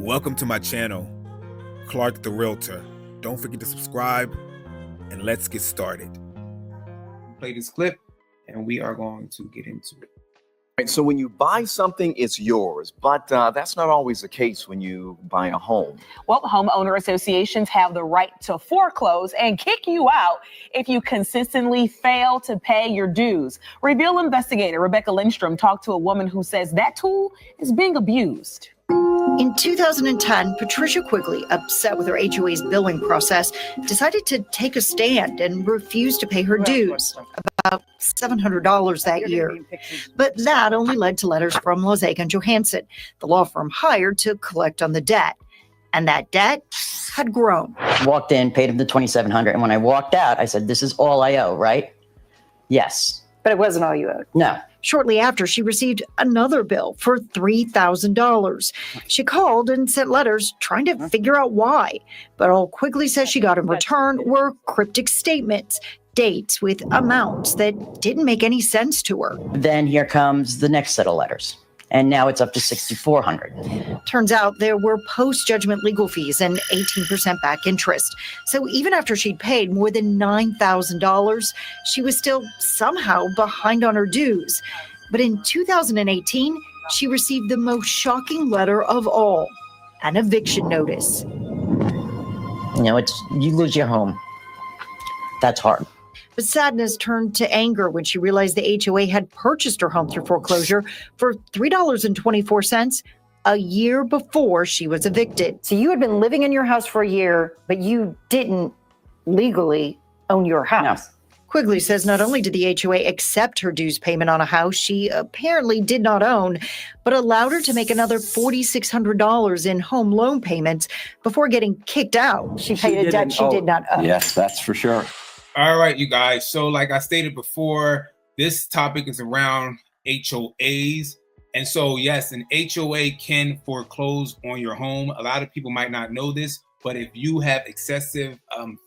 Welcome to my channel, Clark the Realtor. Don't forget to subscribe and let's get started. Play this clip and we are going to get into it. Right, so when you buy something, it's yours, but that's not always the case when you buy a home. Well, homeowner associations have the right to foreclose and kick you out if you consistently fail to pay your dues. Reveal investigator Rebecca Lindstrom talked to a woman who says that tool is being abused. In 2010, Patricia Quigley, upset with her HOA's billing process, decided to take a stand and refuse to pay her dues, about $700 that year. But that only led to letters from Lozak and Johansson, the law firm hired to collect on the debt. And that debt had grown. Walked in, paid him the $2,700, and when I walked out, I said, "This is all I owe, right?" Yes. But it wasn't all you owed. No. Shortly after, she received another bill for $3,000. She called and sent letters trying to figure out why. But all Quigley says she got in return were cryptic statements, dates with amounts that didn't make any sense to her. Then here comes the next set of letters. And now it's up to $6,400. Turns out there were post-judgment legal fees and 18% back interest. So even after she'd paid more than $9,000, she was still somehow behind on her dues. But in 2018, she received the most shocking letter of all, an eviction notice. You know, you lose your home. That's hard. But sadness turned to anger when she realized the HOA had purchased her home through foreclosure for $3.24 a year before she was evicted. So you had been living in your house for a year, but you didn't legally own your house. No. Quigley says not only did the HOA accept her dues payment on a house she apparently did not own, but allowed her to make another $4,600 in home loan payments before getting kicked out. She paid a debt she did not owe. Yes, that's for sure. All right, you guys. So like I stated before, this topic is around HOAs. And so, yes, an HOA can foreclose on your home. A lot of people might not know this, but if you have excessive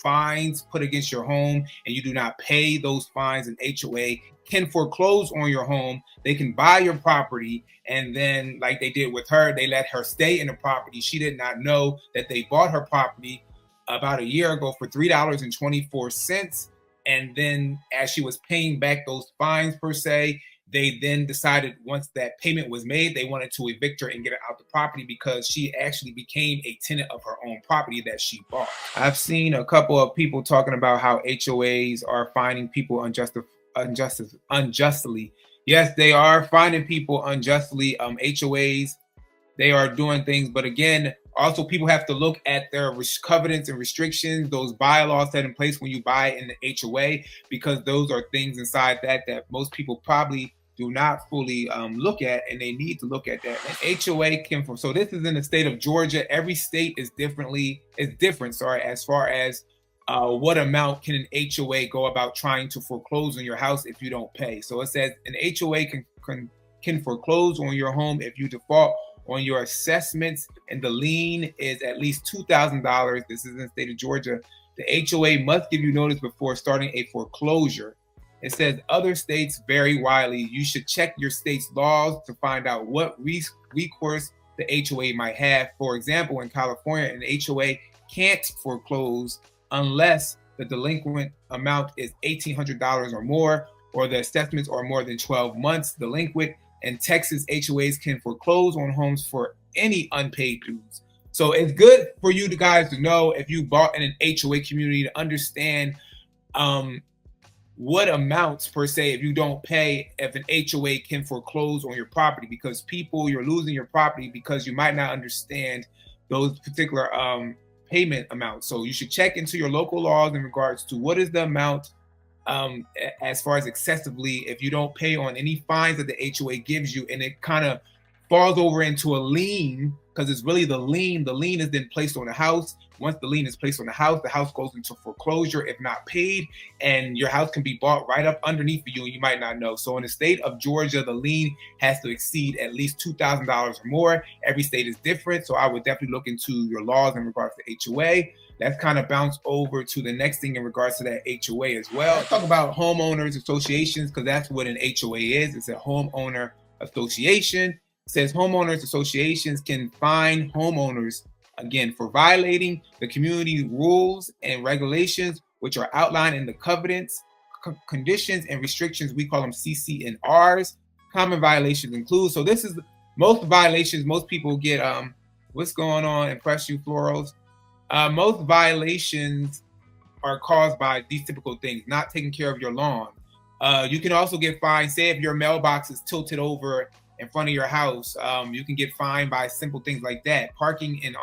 fines put against your home and you do not pay those fines, an HOA can foreclose on your home. They can buy your property, and then like they did with her, they let her stay in the property. She did not know that they bought her property about a year ago for $3.24. And then as she was paying back those fines per se, they then decided once that payment was made, they wanted to evict her and get her out the property because she actually became a tenant of her own property that she bought. I've seen a couple of people talking about how HOAs are fining people unjustly. Yes, they are fining people unjustly. HOAs, they are doing things, but again, also, people have to look at their covenants and restrictions, those bylaws set in place when you buy in the HOA, because those are things inside that most people probably do not fully look at, and they need to look at that. An HOA can, so this is in the state of Georgia. Every state is different. As far as what amount can an HOA go about trying to foreclose on your house if you don't pay. So it says an HOA can foreclose on your home if you default on your assessments and the lien is at least $2,000. This is in the state of Georgia. The HOA must give you notice before starting a foreclosure. It says other states vary widely. You should check your state's laws to find out what recourse the HOA might have. For example, in California, an HOA can't foreclose unless the delinquent amount is $1,800 or more, or the assessments are more than 12 months delinquent. And Texas HOAs can foreclose on homes for any unpaid dues. So it's good for you guys to know, if you bought in an HOA community, to understand what amounts per se, if you don't pay, if an HOA can foreclose on your property, because you're losing your property because you might not understand those particular payment amounts. So you should check into your local laws in regards to what is the amount as far as excessively, if you don't pay on any fines that the HOA gives you, and it kind of falls over into a lien, because it's really the lien. The lien is then placed on the house. Once the lien is placed on the house goes into foreclosure if not paid, and your house can be bought right up underneath you, and you might not know. So in the state of Georgia, the lien has to exceed at least $2,000 or more. Every state is different, so I would definitely look into your laws in regards to HOA. Let's kind of bounce over to the next thing in regards to that HOA as well. Let's talk about homeowners associations, because that's what an HOA is. It's a homeowner association. It says homeowners associations can fine homeowners, again, for violating the community rules and regulations, which are outlined in the covenants, conditions, and restrictions. We call them CC&Rs. Common violations include, so this is most violations most people get. What's going on? Impress you, Florals. Most violations are caused by these typical things: not taking care of your lawn. You can also get fined. Say if your mailbox is tilted over in front of your house, you can get fined by simple things like that. Parking in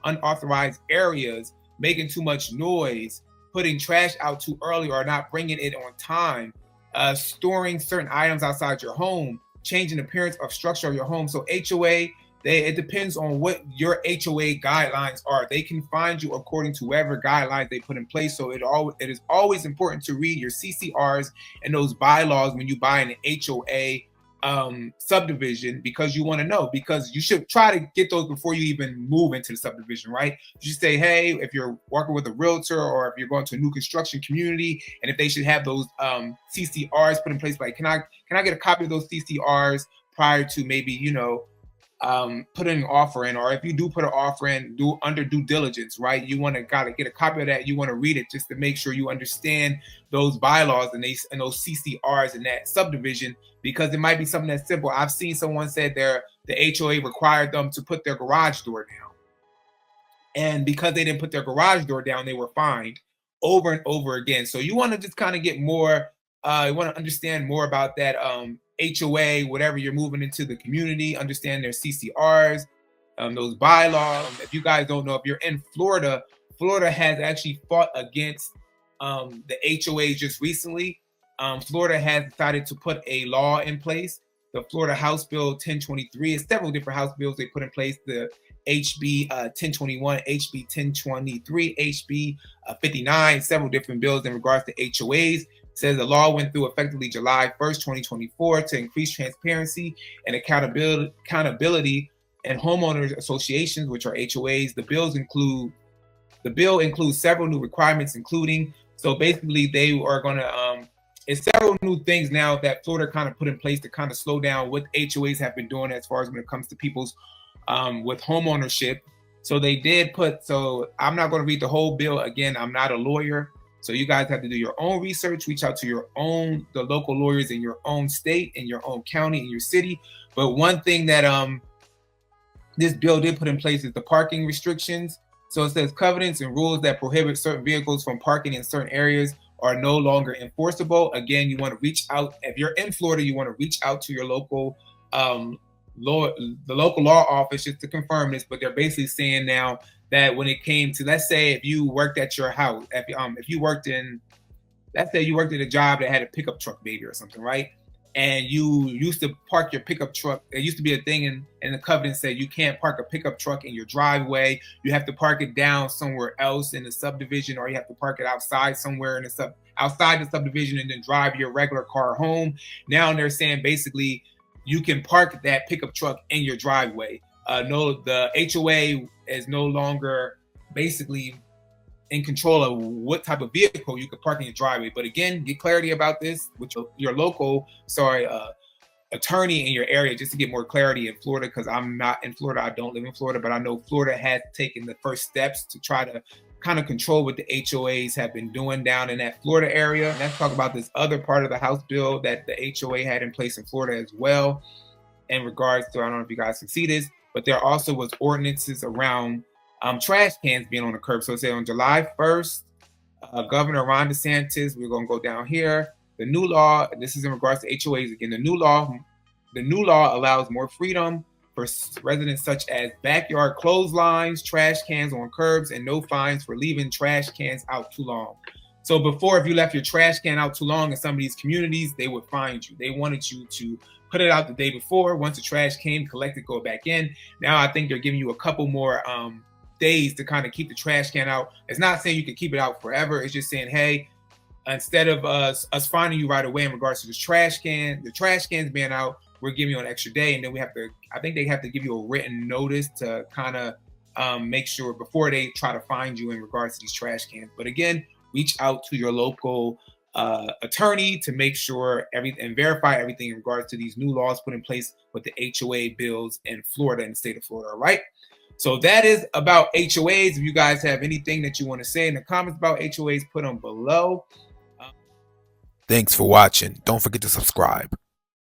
unauthorized areas, making too much noise, putting trash out too early or not bringing it on time, storing certain items outside your home, changing the appearance of structure of your home. So HOA, it depends on what your HOA guidelines are. They can find you according to whatever guidelines they put in place. So it is always important to read your CC&Rs and those bylaws when you buy an HOA subdivision, because you want to know, because you should try to get those before you even move into the subdivision, right? You should say, hey, if you're working with a realtor or if you're going to a new construction community, and if they should have those CC&Rs put in place, like, can I get a copy of those CC&Rs prior to maybe, putting an offer in, or if you do put an offer in, do under due diligence, right? You want to gotta get a copy of that. You want to read it just to make sure you understand those bylaws and those CC&Rs in that subdivision, because it might be something that's simple. I've seen someone said the HOA required them to put their garage door down, and because they didn't put their garage door down, they were fined over and over again. So you want to just kind of get more, you want to understand more about that HOA, whatever you're moving into the community, understand their CC&Rs, those bylaws. If you guys don't know, if you're in Florida, Florida has actually fought against the HOAs just recently. Florida has decided to put a law in place, the Florida House Bill 1023. It's several different House bills they put in place, the HB 1021, HB 1023, HB 59, several different bills in regards to HOAs. It says the law went through effectively July 1st, 2024 to increase transparency and accountability in homeowners associations, which are HOAs. The bill includes several new requirements, including, so basically they are going to, it's several new things now that Florida kind of put in place to kind of slow down what HOAs have been doing as far as when it comes to people's with homeownership. So they did put, so I'm not going to read the whole bill. Again, I'm not a lawyer. So you guys have to do your own research, reach out to the local lawyers in your own state, in your own county, in your city. But one thing that this bill did put in place is the parking restrictions. So it says covenants and rules that prohibit certain vehicles from parking in certain areas are no longer enforceable. Again, you want to reach out. If you're in Florida, you want to reach out to your local the local law office just to confirm this. But they're basically saying now that when it came to, let's say if you worked at your house, if you worked in, let's say you worked at a job that had a pickup truck maybe or something, right? And you used to park your pickup truck. There used to be a thing in the covenant said you can't park a pickup truck in your driveway. You have to park it down somewhere else in the subdivision, or you have to park it outside somewhere in outside the subdivision and then drive your regular car home. Now they're saying basically you can park that pickup truck in your driveway. No, the HOA is no longer basically in control of what type of vehicle you could park in your driveway. But again, get clarity about this with your local, attorney in your area, just to get more clarity in Florida, because I'm not in Florida. I don't live in Florida, but I know Florida has taken the first steps to try to kind of control what the HOAs have been doing down in that Florida area. And let's talk about this other part of the House bill that the HOA had in place in Florida as well, in regards to, I don't know if you guys can see this, but there also was ordinances around trash cans being on the curb. So say on July 1st, Governor Ron DeSantis, we're going to go down here. The new law, this is in regards to HOAs again, the new law allows more freedom for residents such as backyard clotheslines, trash cans on curbs, and no fines for leaving trash cans out too long. So before, if you left your trash can out too long in some of these communities, they would fine you. They wanted you to put it out the day before. Once the trash came, collect it, go back in. Now I think they're giving you a couple more days to kind of keep the trash can out. It's not saying you can keep it out forever. It's just saying, hey, instead of us finding you right away in regards to the trash cans being out, we're giving you an extra day. And then I think they have to give you a written notice to kind of make sure before they try to find you in regards to these trash cans. But again, reach out to your local attorney to make sure and verify everything in regards to these new laws put in place with the HOA bills in Florida, in the state of Florida. All right. So that is about HOAs. If you guys have anything that you want to say in the comments about HOAs, put them below. Thanks for watching. Don't forget to subscribe.